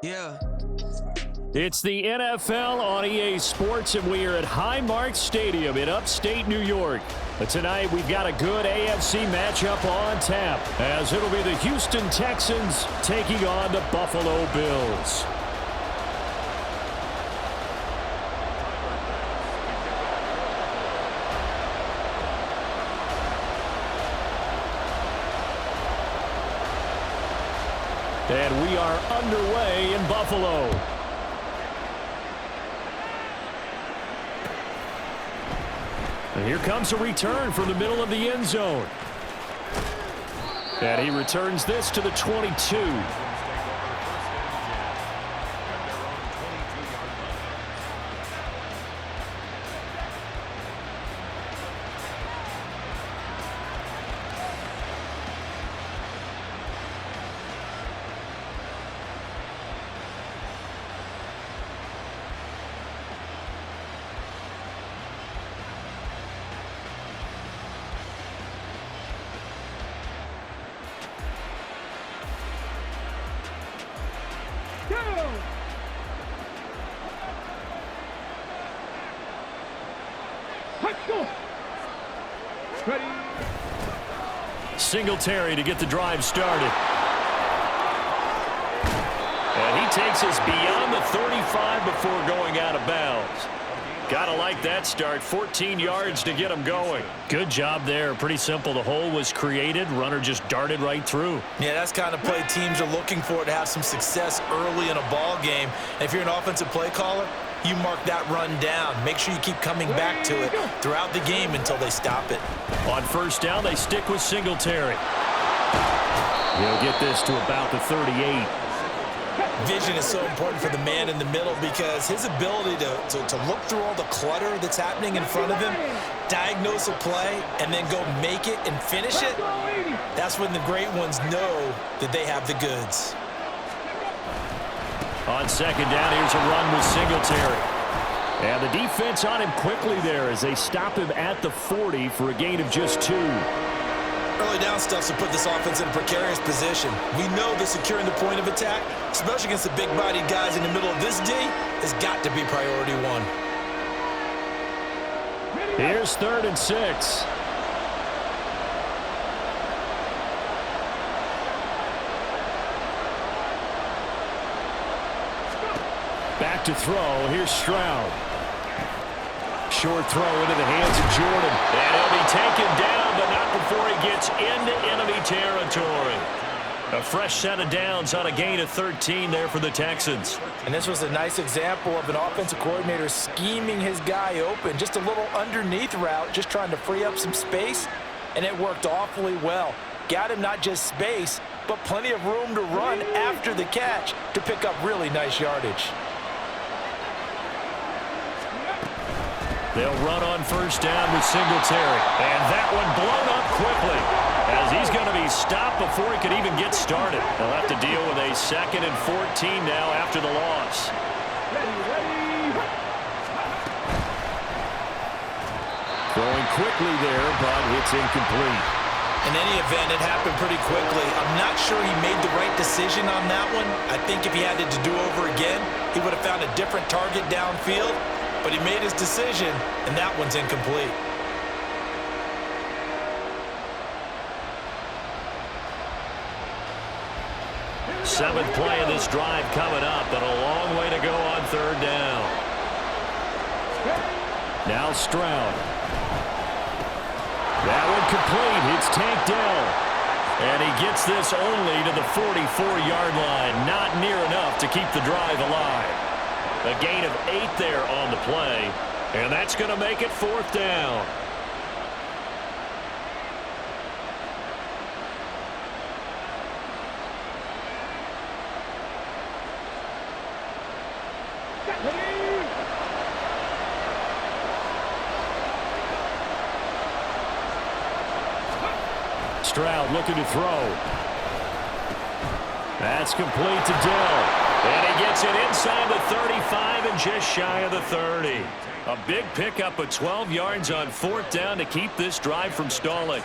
Yeah. It's the NFL on EA Sports, and we are at Highmark Stadium in upstate New York. But tonight, we've got a good AFC matchup on tap, as it'll be the Houston Texans taking on the Buffalo Bills. And we are underway in Buffalo. And here comes a return from the middle of the end zone. And he returns this to the 22. Singletary to get the drive started. And he takes us beyond the 35 before going out of bounds. Gotta like that start. 14 yards to get him going. Good job there. Pretty simple. The hole was created. Runner just darted right through. Yeah, that's kind of play teams are looking for, to have some success early in a ball game. And if you're an offensive play caller, you mark that run down. Make sure you keep coming back to it throughout the game until they stop it. On first down, they stick with Singletary. He'll get this to about the 38. Vision is so important for the man in the middle, because his ability to look through all the clutter that's happening in front of him, diagnose a play, and then go make it and finish it, that's when the great ones know that they have the goods. On second down, here's a run with Singletary. And the defense on him quickly there as they stop him at the 40 for a gain of just 2. Early down stuff to put this offense in a precarious position. We know that securing the point of attack, especially against the big-bodied guys in the middle of this D, has got to be priority one. Here's 3rd and 6. Back to throw. Here's Stroud. Short throw into the hands of Jordan. And he'll be taken down, but not before he gets into enemy territory. A fresh set of downs on a gain of 13 there for the Texans. And this was a nice example of an offensive coordinator scheming his guy open. Just a little underneath route, just trying to free up some space, and it worked awfully well. Got him not just space, but plenty of room to run after the catch to pick up really nice yardage. They'll run on first down with Singletary. And that one blown up quickly, as he's going to be stopped before he could even get started. They'll have to deal with a 2nd and 14 now after the loss. Going quickly there, but it's incomplete. In any event, it happened pretty quickly. I'm not sure he made the right decision on that one. I think if he had it to do over again, he would have found a different target downfield. But he made his decision, and that one's incomplete. Seventh play of this drive coming up, and a long way to go on 3rd down. Now Stroud. That one complete. It's Tank Dell. And he gets this only to the 44-yard line. Not near enough to keep the drive alive. A gain of 8 there on the play, and that's going to make it 4th down. Stroud looking to throw. That's complete to Dell. And he gets it inside the 35 and just shy of the 30. A big pickup of 12 yards on 4th down to keep this drive from stalling.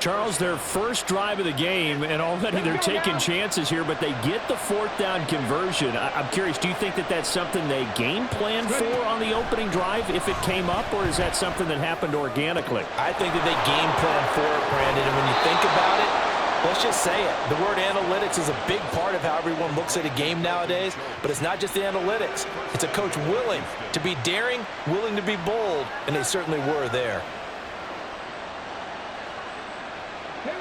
Charles, their first drive of the game, and already they're taking chances here, but they get the fourth down conversion. I'm curious, do you think that that's something they game planned for on the opening drive if it came up, or is that something that happened organically? I think that they game planned for it, Brandon, and when you think about it, let's just say it. The word analytics is a big part of how everyone looks at a game nowadays, but it's not just the analytics. It's a coach willing to be daring, willing to be bold, and they certainly were there.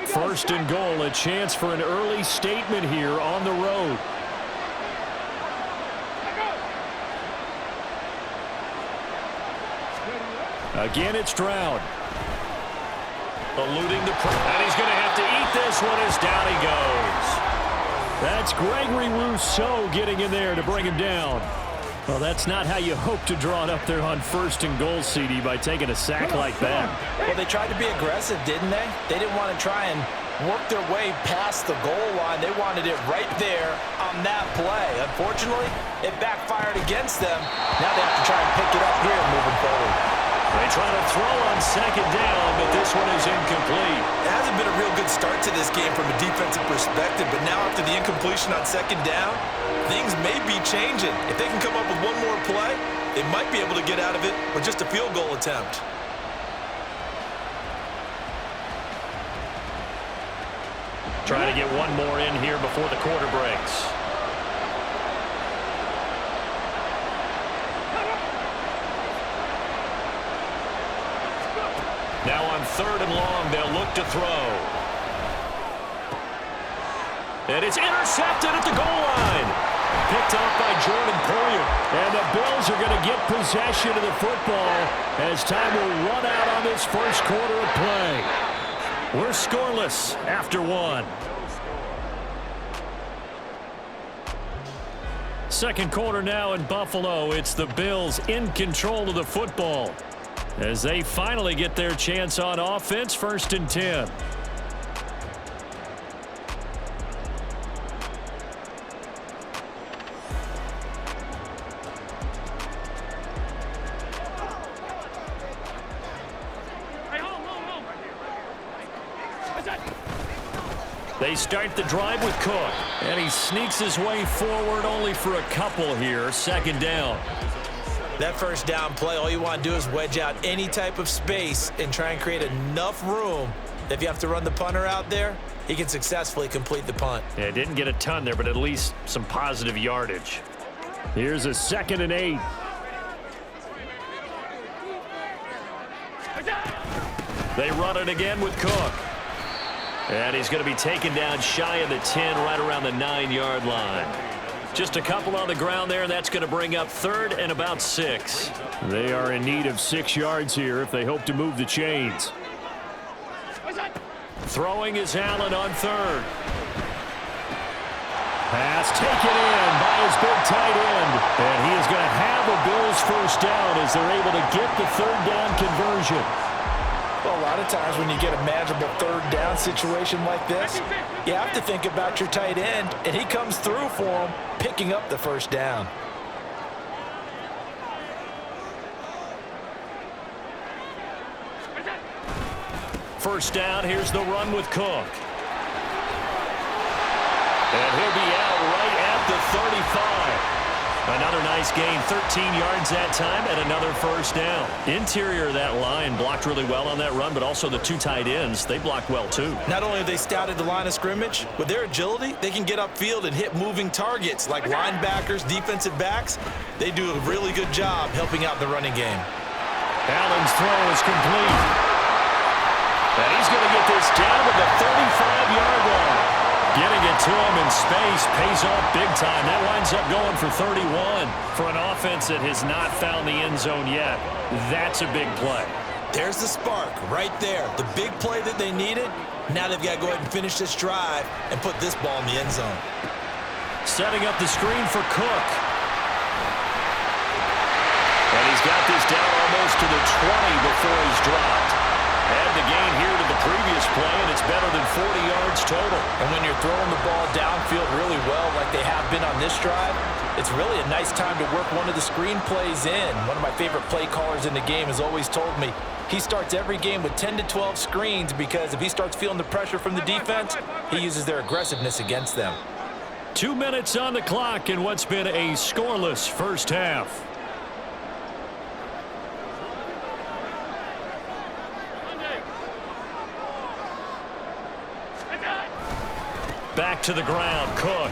First and goal, a chance for an early statement here on the road. Again, it's Stroud. Eluding the pressure. And he's going to have to eat this one as down he goes. That's Gregory Rousseau getting in there to bring him down. Well, that's not how you hope to draw it up there on first and goal, CD, by taking a sack like that. Well, they tried to be aggressive, didn't they? They didn't want to try and work their way past the goal line. They wanted it right there on that play. Unfortunately, it backfired against them. Now they have to try and pick it up here moving forward. They try to throw on second down, but this one is incomplete. It hasn't been a real good start to this game from a defensive perspective, but now after the incompletion on second down, things may be changing. If they can come up with one more play, they might be able to get out of it with just a field goal attempt. Trying to get one more in here before the quarter breaks. Now on third and long, they'll look to throw. And it's intercepted at the goal line. Picked off by Jordan Poyer. And the Bills are going to get possession of the football as time will run out on this first quarter of play. We're scoreless after one. Second quarter now in Buffalo. It's the Bills in control of the football as they finally get their chance on offense. First and 10. They start the drive with Cook, and he sneaks his way forward only for a couple here. Second down. That first down play, all you want to do is wedge out any type of space and try and create enough room. If you have to run the punter out there, he can successfully complete the punt. Yeah, didn't get a ton there, but at least some positive yardage. Here's a 2nd and 8. They run it again with Cook. And he's going to be taken down shy of the 10, right around the 9-yard line. Just a couple on the ground there, and that's going to bring up third and about 6. They are in need of 6 yards here if they hope to move the chains. Throwing is Allen on third. Pass taken in by his big tight end. And he is going to have a Bills first down as they're able to get the third down conversion. Well, a lot of times when you get a manageable third down situation like this, you have to think about your tight end, and he comes through for him, picking up the first down. First down, here's the run with Cook. And he'll be out right at the 35. Another nice gain, 13 yards that time, and another first down. Interior of that line blocked really well on that run, but also the 2 tight ends, they blocked well too. Not only have they scouted the line of scrimmage, with their agility, they can get upfield and hit moving targets like linebackers, defensive backs. They do a really good job helping out the running game. Allen's throw is complete. And he's going to get this down to the 35-yard line. Getting it to him in space pays off big time. That winds up going for 31 for an offense that has not found the end zone yet. That's a big play. There's the spark right there. The big play that they needed. Now they've got to go ahead and finish this drive and put this ball in the end zone. Setting up the screen for Cook. And he's got this down almost to the 20 before he's dropped. Add the gain here to the previous play, and it's better than 40 yards total. And when you're throwing the ball downfield really well like they have been on this drive, It's really a nice time to work one of the screen plays in. One of my favorite play callers in the game has always told me he starts every game with 10 to 12 screens because if he starts feeling the pressure from the defense, he uses their aggressiveness against them. 2 minutes on the clock in what's been a scoreless first half. Back to the ground, Cook.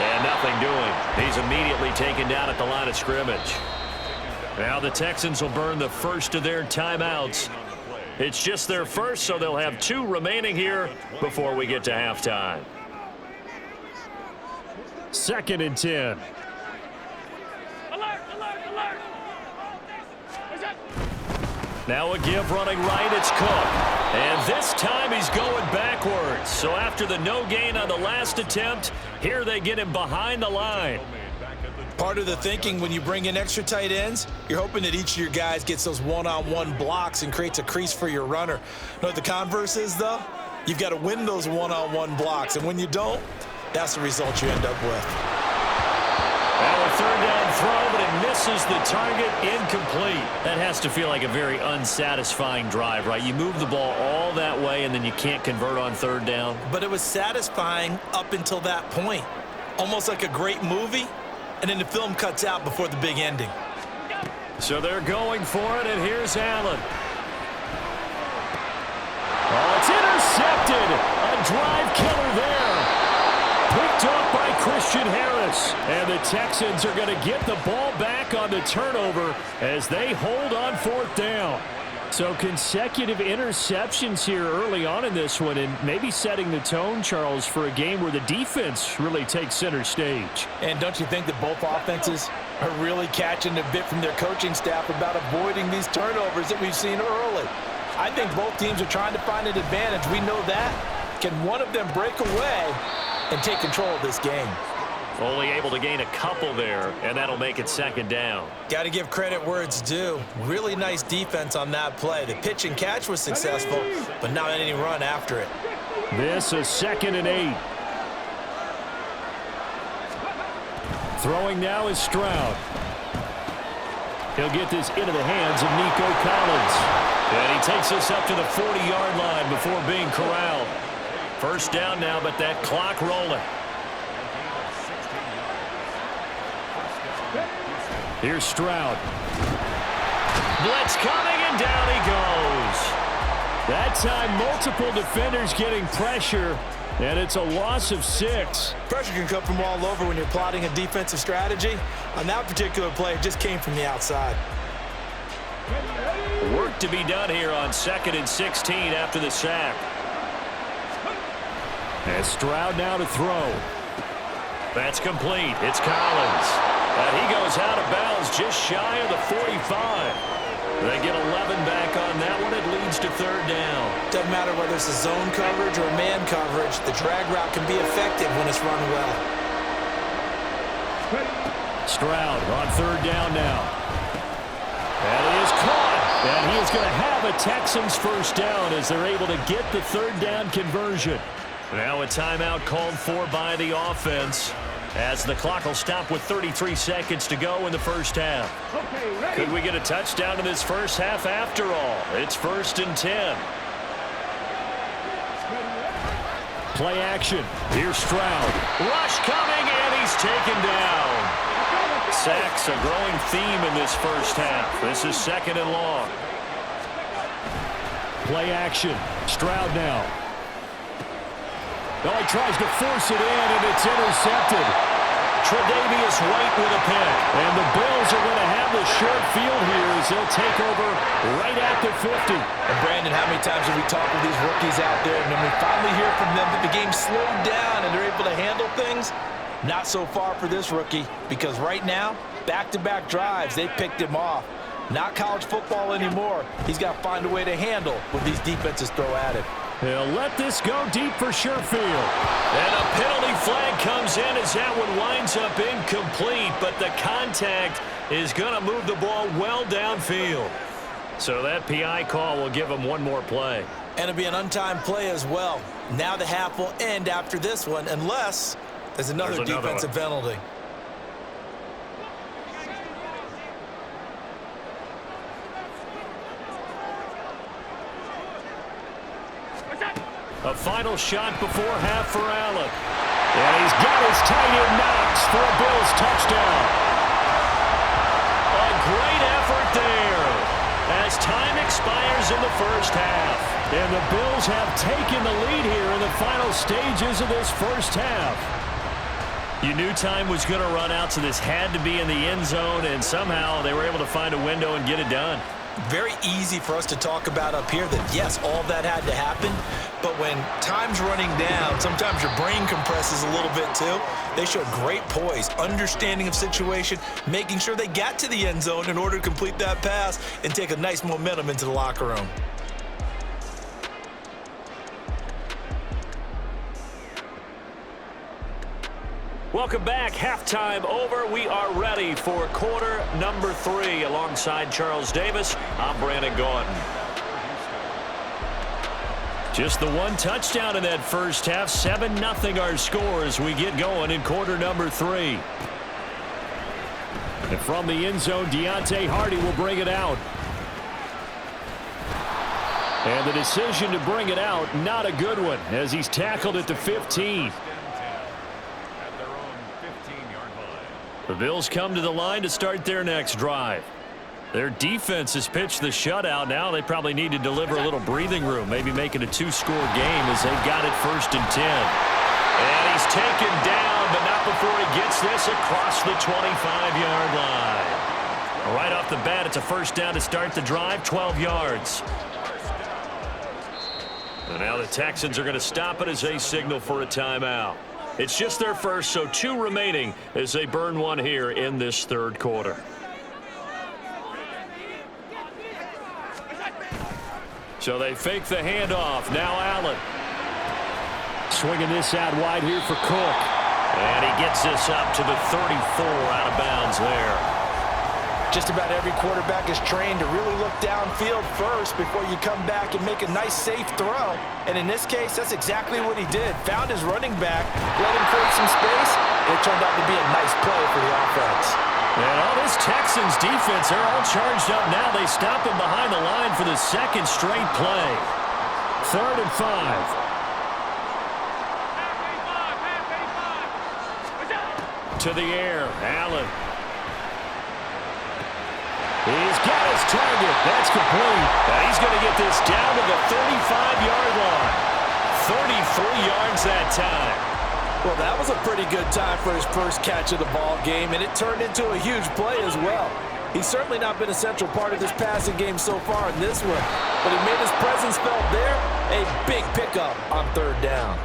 And nothing doing. He's immediately taken down at the line of scrimmage. Now the Texans will burn the first of their timeouts. It's just their first, so they'll have 2 remaining here before we get to halftime. 2nd and 10. Now a give running right, it's Cook. And this time he's going backwards. So after the no gain on the last attempt, here they get him behind the line. Part of the thinking when you bring in extra tight ends, you're hoping that each of your guys gets those one-on-one blocks and creates a crease for your runner. You know what the converse is, though? You've got to win those one-on-one blocks, and when you don't, that's the result you end up with. Now a 3rd down throw, but it misses the target, incomplete. That has to feel like a very unsatisfying drive, right? You move the ball all that way, and then you can't convert on 3rd down. But it was satisfying up until that point. Almost like a great movie, and then the film cuts out before the big ending. So they're going for it, and here's Allen. Oh, it's intercepted. A drive killer there. Picked off by Christian Harris. And the Texans are going to get the ball back on the turnover as they hold on 4th down. So consecutive interceptions here early on in this one, and maybe setting the tone, Charles, for a game where the defense really takes center stage. And don't you think that both offenses are really catching a bit from their coaching staff about avoiding these turnovers that we've seen early? I think both teams are trying to find an advantage. We know that. Can one of them break away and take control of this game? Only able to gain a couple there, and that'll make it 2nd down. Got to give credit where it's due. Really nice defense on that play. The pitch and catch was successful, but not any run after it. This is 2nd and 8. Throwing now is Stroud. He'll get this into the hands of Nico Collins. And he takes us up to the 40-yard line before being corralled. 1st down now, but that clock rolling. Here's Stroud. Blitz coming, and down he goes. That time, multiple defenders getting pressure, and it's a loss of 6. Pressure can come from all over when you're plotting a defensive strategy. On that particular play, it just came from the outside. Work to be done here on 2nd and 16 after the sack. And Stroud now to throw. That's complete. It's Collins. And he goes out of bounds just shy of the 45. They get 11 back on that one. It leads to 3rd down. Doesn't matter whether it's a zone coverage or man coverage. The drag route can be effective when it's run well. Stroud on 3rd down now. And he is caught. And he is going to have a Texans 1st down as they're able to get the 3rd down conversion. Now a timeout called for by the offense as the clock will stop with 33 seconds to go in the 1st half. Could we get a touchdown in this 1st half after all? It's 1st and 10. Play action. Here's Stroud. Rush coming, and he's taken down. Sacks a growing theme in this 1st half. This is 2nd and long. Play action. Stroud now. Oh, he tries to force it in, and it's intercepted. Tre'Davious White with a pick. And the Bills are going to have the short field here as they'll take over right at the 50. And Brandon, how many times have we talked with these rookies out there, and then we finally hear from them that the game slowed down and they're able to handle things? Not so far for this rookie, because right now, back-to-back drives, they picked him off. Not college football anymore. He's got to find a way to handle what these defenses throw at him. He'll let this go deep for Sherfield. And a penalty flag comes in as that one winds up incomplete, but the contact is going to move the ball well downfield. So that PI call will give him one more play. And it'll be an untimed play as well. Now the half will end after this one, unless there's another defensive penalty. A final shot before half for Allen. And he's got his tight end Knox for a Bills touchdown. A great effort there as time expires in the first half. And the Bills have taken the lead here in the final stages of this first half. You knew time was going to run out, so this had to be in the end zone, and somehow they were able to find a window and get it done. Very easy for us to talk about up here that, yes, all that had to happen, but when time's running down, sometimes your brain compresses a little bit too. They showed great poise, understanding of situation, making sure they got to the end zone in order to complete that pass and take a nice momentum into the locker room. Welcome back. Halftime over. We are ready for quarter number 3. Alongside Charles Davis, I'm Brandon Gaudin. Just the one touchdown in that first half. 7-0 our score as we get going in quarter number 3. And from the end zone, Deontay Hardy will bring it out. And the decision to bring it out, not a good one, as he's tackled at the 15. The Bills come to the line to start their next drive. Their defense has pitched the shutout. Now they probably need to deliver a little breathing room, maybe make it a 2-score game as they've got it 1st and 10. And he's taken down, but not before he gets this across the 25-yard line. Right off the bat, it's a first down to start the drive, 12 yards. And now the Texans are going to stop it as they signal for a timeout. It's just their first, so 2 remaining as they burn one here in this third quarter. So they fake the handoff. Now Allen. Swinging this out wide here for Cook. And he gets this up to the 34 out of bounds there. Just about every quarterback is trained to really look downfield first before you come back and make a nice, safe throw. And in this case, that's exactly what he did. Found his running back, let him create some space, and it turned out to be a nice play for the offense. And all this Texans defense, they're all charged up now. They stop him behind the line for the second straight play. 3rd and 5. To the air, Allen. He's got his target. That's complete. And he's going to get this down to the 35-yard line. 33 yards that time. Well, that was a pretty good time for his first catch of the ball game, and it turned into a huge play as well. He's certainly not been a central part of this passing game so far in this one, but he made his presence felt there. A big pickup on 3rd down.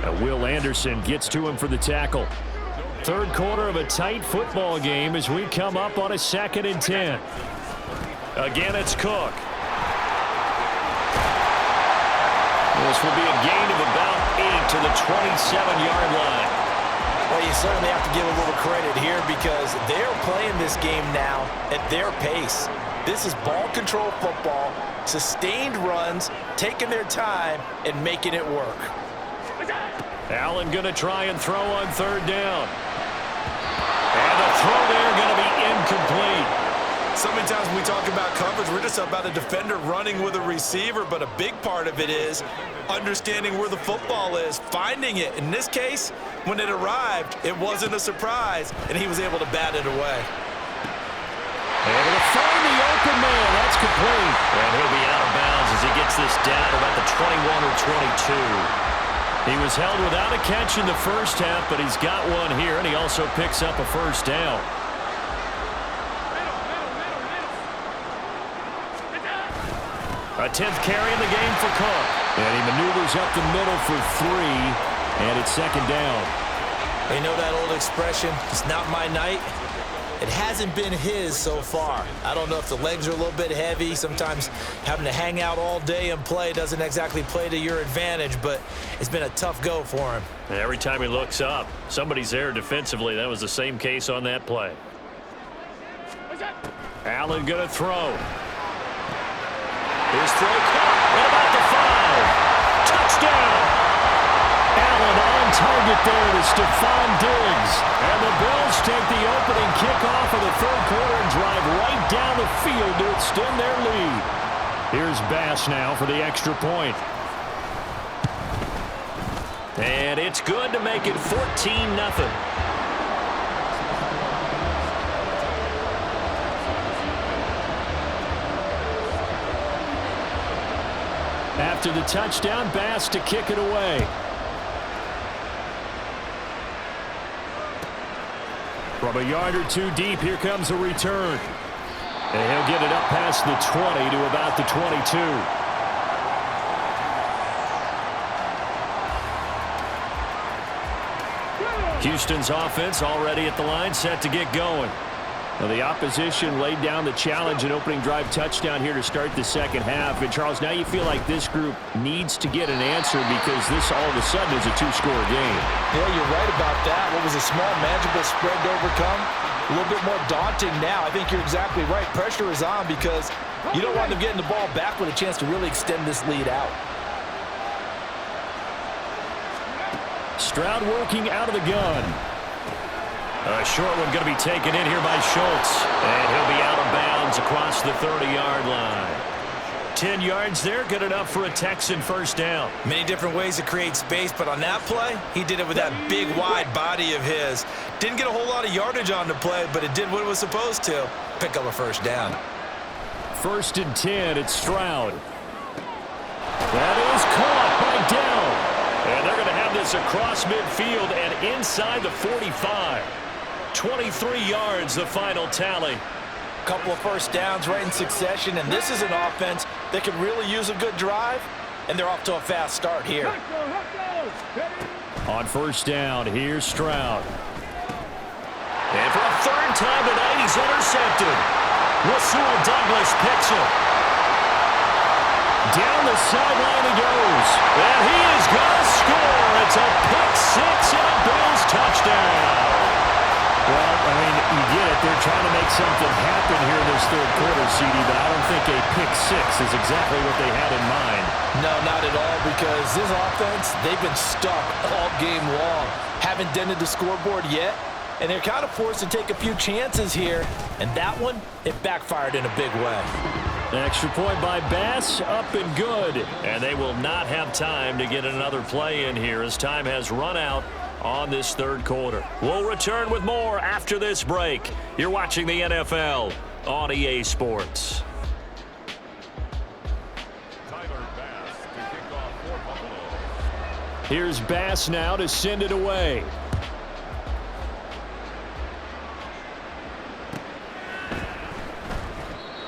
Now Will Anderson gets to him for the tackle. Third quarter of a tight football game as we come up on a 2nd and 10. Again, it's Cook. This will be a gain of about 8 to the 27-yard line. Well, you certainly have to give a little credit here because they're playing this game now at their pace. This is ball control football, sustained runs, taking their time, and making it work. Allen going to try and throw on 3rd down. And the throw there going to be incomplete. So many times when we talk about coverage, we're just about a defender running with a receiver, but a big part of it is understanding where the football is, finding it. In this case, when it arrived, it wasn't a surprise, and he was able to bat it away. Able to find the open man. That's complete. And he'll be out of bounds as he gets this down about the 21 or 22. He was held without a catch in the first half, but he's got one here, and he also picks up a first down. A 10th carry in the game for Cook. And he maneuvers up the middle for 3, and it's 2nd down. You know that old expression, it's not my night? It hasn't been his so far. I don't know if the legs are a little bit heavy. Sometimes having to hang out all day and play doesn't exactly play to your advantage, but it's been a tough go for him. And every time he looks up, somebody's there defensively. That was the same case on that play. Allen going to throw. His throw caught at about the 5. Touchdown! Allen on target there to Stephon Diggs. And the Bills take the opening kickoff of the third quarter and drive right down the field to extend their lead. Here's Bass now for the extra point. And it's good to make it 14-0. After the touchdown, Bass to kick it away. From a yard or two deep, here comes a return. And he'll get it up past the 20 to about the 22. Houston's offense already at the line, set to get going. Well, the opposition laid down the challenge, an opening drive touchdown here to start the second half. And, Charles, now you feel like this group needs to get an answer because this all of a sudden is a two-score game. Yeah, you're right about that. What was a small, manageable spread to overcome? A little bit more daunting now. I think you're exactly right. Pressure is on because you don't want them getting the ball back with a chance to really extend this lead out. Stroud working out of the gun. A short one going to be taken in here by Schultz. And he'll be out of bounds across the 30-yard line. 10 yards there, good enough for a Texan first down. Many different ways to create space, but on that play, he did it with that big, wide body of his. Didn't get a whole lot of yardage on the play, but it did what it was supposed to. Pick up a first down. 1st and 10, it's Stroud. That is caught by Dell. And they're going to have this across midfield and inside the 45. 23 yards, the final tally. Couple of first downs right in succession, and this is an offense that could really use a good drive, and they're off to a fast start here. On first down, here's Stroud. And for a third time tonight, he's intercepted. Rasul Douglas picks it. Down the sideline he goes. And he is going to score. It's a pick six and a Bills touchdown. Well, I mean, you get it. They're trying to make something happen here in this third quarter, CD, but I don't think a pick six is exactly what they had in mind. No, not at all, because this offense, they've been stuck all game long. Haven't dented the scoreboard yet, and they're kind of forced to take a few chances here, and that one, it backfired in a big way. An extra point by Bass, up and good. And they will not have time to get another play in here as time has run out on this third quarter. We'll return with more after this break. You're watching the NFL on EA Sports. Here's Bass now to send it away.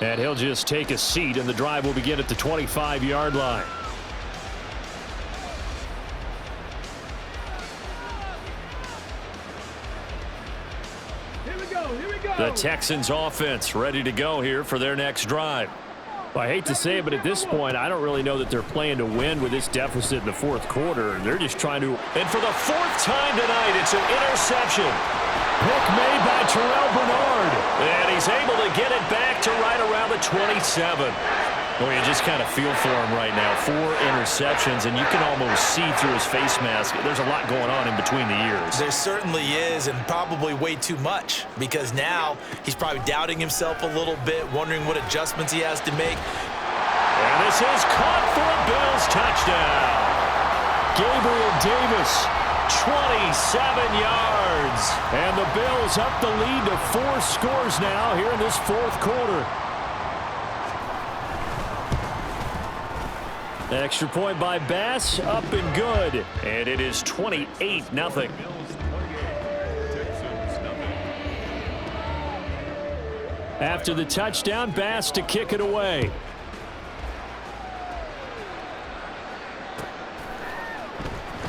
And he'll just take a seat, and the drive will begin at the 25-yard line. The Texans offense ready to go here for their next drive. Well, I hate to say it, but at this point, I don't really know that they're playing to win with this deficit in the fourth quarter. They're just trying to. And for the fourth time tonight, it's an interception. Pick made by Terrell Bernard. And he's able to get it back to right around the 27. Well, you just kind of feel for him right now. 4 interceptions, and you can almost see through his face mask. There's a lot going on in between the ears. There certainly is, and probably way too much, because now he's probably doubting himself a little bit, wondering what adjustments he has to make. And this is caught for a Bills touchdown. Gabriel Davis, 27 yards. And the Bills up the lead to 4 scores now here in this fourth quarter. Extra point by Bass, up and good. And it is 28-0. After the touchdown, Bass to kick it away.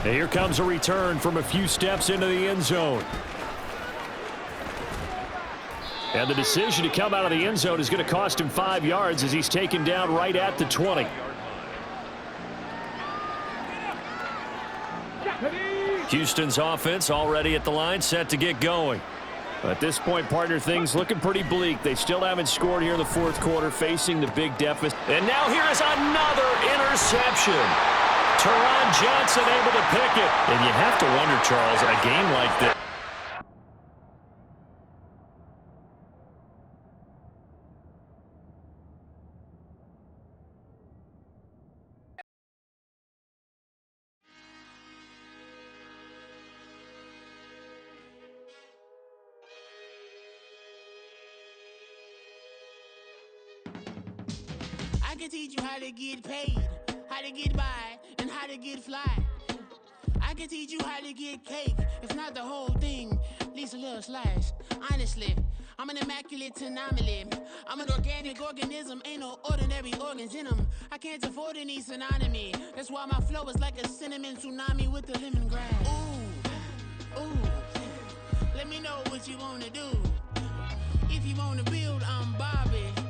And here comes a return from a few steps into the end zone. And the decision to come out of the end zone is going to cost him 5 yards as he's taken down right at the 20. Houston's offense already at the line, set to get going. At this point, partner, things looking pretty bleak. They still haven't scored here in the fourth quarter, facing the big deficit. And now here is another interception. Teron Johnson able to pick it. And you have to wonder, Charles, a game like this. I can teach you how to get paid, how to get by, and how to get fly. I can teach you how to get cake, if not the whole thing, at least a little slice. Honestly, I'm an immaculate anomaly. I'm an organic organism, ain't no ordinary organs in them. I can't afford any synonymy. That's why my flow is like a cinnamon tsunami with the lemongrass. Ooh, let me know what you wanna do. If you wanna build, I'm Bobby.